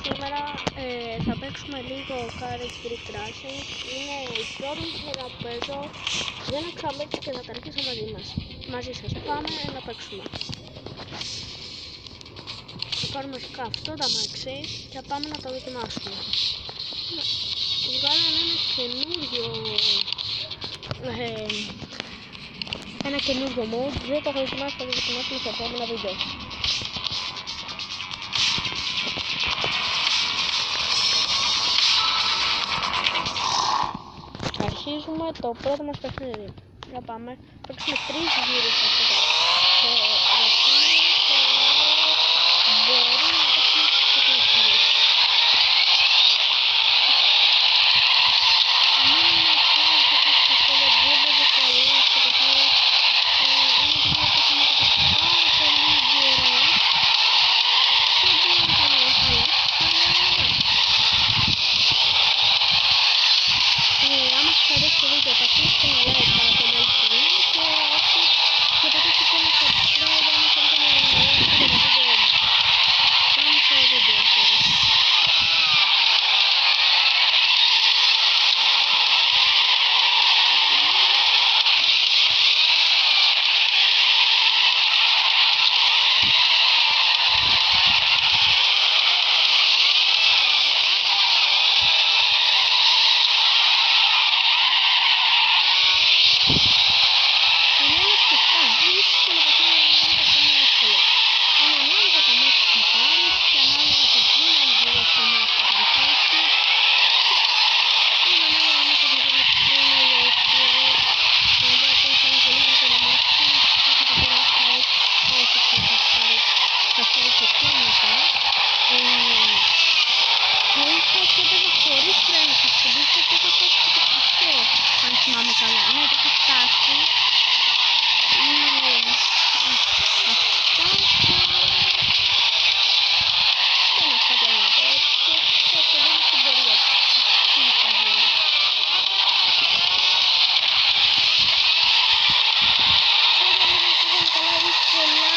Σήμερα θα παίξουμε λίγο Courage Free Crashing. Είναι η πρώτη φορά που παίζω. Για να ξαναπαίξω και να τα αρχίσω μαζί σας. Πάμε να παίξουμε. Θα πάρουμε αρχικά αυτό το αμάξι και πάμε να το δοκιμάσουμε. Βγάλαμε ένα καινούργιο mode. Δεν το έχω δοκιμάσει, θα το δοκιμάσουμε στο επόμενο βίντεο. Αρχίζουμε το πρώτο μας παιχνίδι. Για πάμε. Παίξουμε 3 γύρους αυτό το μπορεί να παίξουμε και το παιχνίδι. Μην είναι απλά να παίξουμε αυτό το βίντεο και καλό αυτό το παιχνίδι. Είναι το βίντεο που έχουμε το πάρα πολύ γερό. Και δεν είναι καλό αυτό. Άμα σας αρέσει το βίντεο, πατήστε ένα like para το like του βίντεο και πατήστε και ένα subscribe άμα θέλετε να ενημερώσετε για το βίντεο μου. Πάμε στο βίντεο τώρα. Αν θυμάμαι καλά, ναι, το έχω φτάσει. Δεν έχω κάτι άλλο να πω. Και αυτό δεν είναι στην πορεία. Τι θα γίνει. Καλά δύσκολα.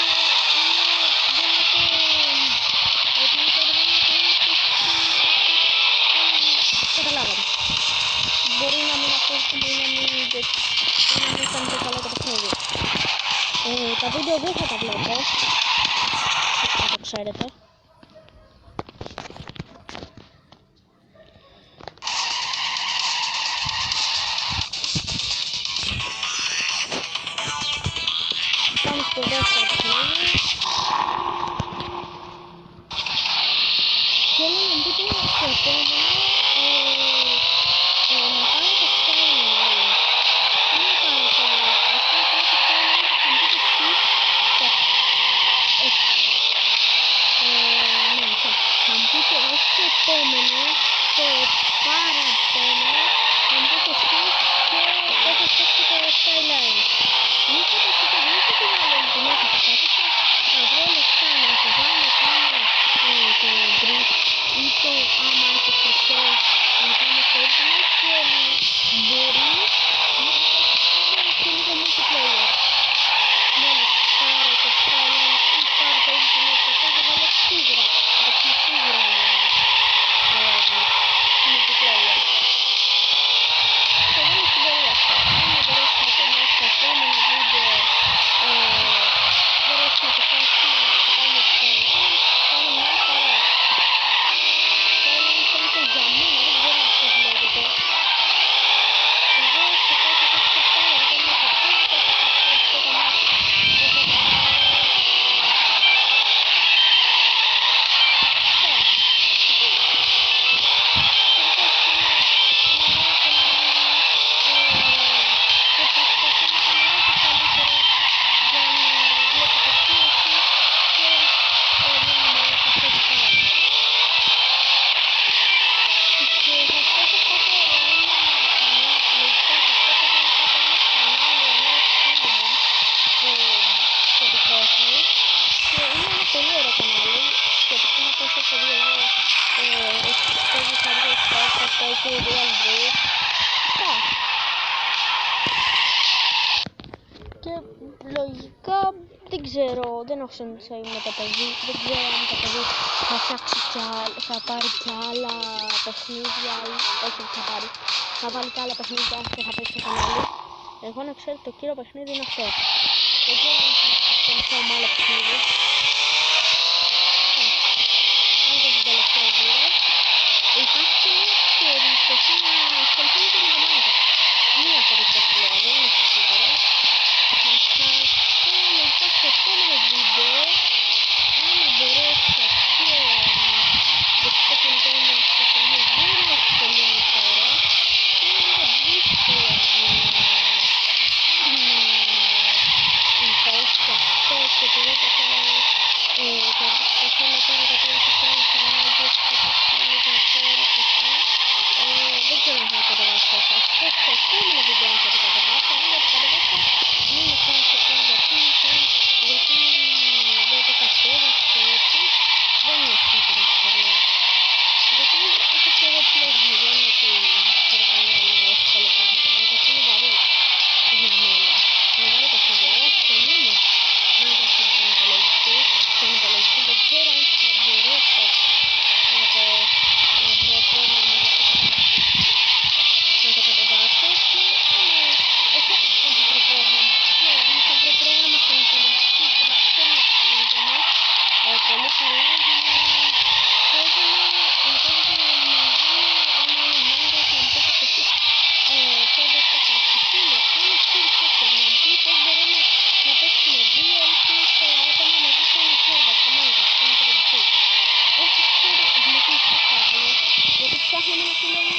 Καταλάβατε. Μπορεί να μην ακούσουμε ή να μην κάνετε καλά το παιχνίδι. Τα βίντεο δεν θα τα βλέπω, να το ξέρετε. Πάμε στο δεύτερο παιχνίδι. Θέλω να μπείτε στο επόμενο. Να πάρω το Skyrim όλοι. Δεν να πάρω το αυτό, να πάρω το Skyrim, θα μου πείτε εσείς θα μου πείτε όχι το επόμενο, το παραπόμενο, θα μου πείτε εσείς και έχω φτιάξει το Skyline. Μην φανταστείτε, μην έχετε βάλει την έχω προσπάθησα να βρω λεφτά να το βάλω πάνω το brick ή το άμα έχω χρυσό να πάμε στο ίντερνετ και μπορεί να έχω και λίγο multiplayer. Μόλις πάρω το Skyline ή πάρω το ίντερνετ και αυτό θα βάλω σίγουρα. Θα παίξουμε σίγουρα multiplayer. Και δεν είναι στην πορεία αυτό. Αν δεν μπορέσετε να το στο επόμενο βίντεο, μπορέσετε να το φτάσουμε να κάνουμε το Skyline, θα είναι μια χαρά. Skyline φαίνεται για μένα, δεν ξέρω αν πώς λέγεται. Εγώ στο κάτω το σκεφτάω, όταν είναι το πρώτο, θα πάω αυτό το μάτι. Πολύ ωραίο κανάλι, σχετικά με το έχω δει εγώ, παίζει σαν δύο σπάς, αυτό και η Real Break. Και λογικά δεν ξέρω, δεν έχω συνηθίσει με το παιδί, δεν ξέρω αν το παιδί θα φτιάξει θα πάρει κι άλλα παιχνίδια ή όχι θα βάλει κι άλλα παιχνίδια και θα παίξει στο κανάλι. Εγώ να ξέρω το κύριο παιχνίδι είναι αυτό. Δεν ξέρω αν θα ασχοληθώ με άλλο παιχνίδι. Αν και στην τελευταία γύρο υπάρχει μια περίπτωση να ασχοληθώ με την εβδομάδα. Μία περίπτωση λέω, δεν είμαι σίγουρος. Θα σας πω λογικά στο επόμενο βίντεο άμα μπορέσω και γιατί το κινητό μου στο σημείο δεν έχει πολύ τώρα και είναι λίγο δύσκολο να περάσει και αυτό και επειδή το θέλω τώρα γιατί έχω άλλες ανάγκες και το θέλω να ξέρω και αυτά δεν ξέρω αν θα το κατεβάσω σας πω στο επόμενο βίντεο αν θα το κατεβάσω αν δεν το κατεβάσω μην με κάνετε γιατί δεν το κατέβασα και έτσι δεν είναι σίγουρα πολύ γιατί έχω και εγώ πλέον δεν είναι ότι θέλω να είναι εύκολο πράγμα γιατί είναι βαρύ για μένα είναι βαρύ παιχνίδι εγώ ασχολούμαι Minecraft στον υπολογιστή δεν ξέρω αν θα μπορέσω να βρω πρόγραμμα να το κατεβάσω και άμα όχι αν θα βρω πρόγραμμα αν θα βρω πρόγραμμα στον υπολογιστή και να ξέρω να το κινητό πολύ καλά για να παίζουμε μαζί άμα είναι Minecraft να μου πείτε και εσείς θέλετε θα αφηθείτε άμα ξέρει κάποιος να μου πει πως μπορούμε να παίξουμε 2 ή 4 άτομα μαζί σε ένα σέρβερ στο Minecraft στον υπολογιστή. Όσοι ξέρει μου πείτε γιατί ψάχνουμε ένα φίλο μου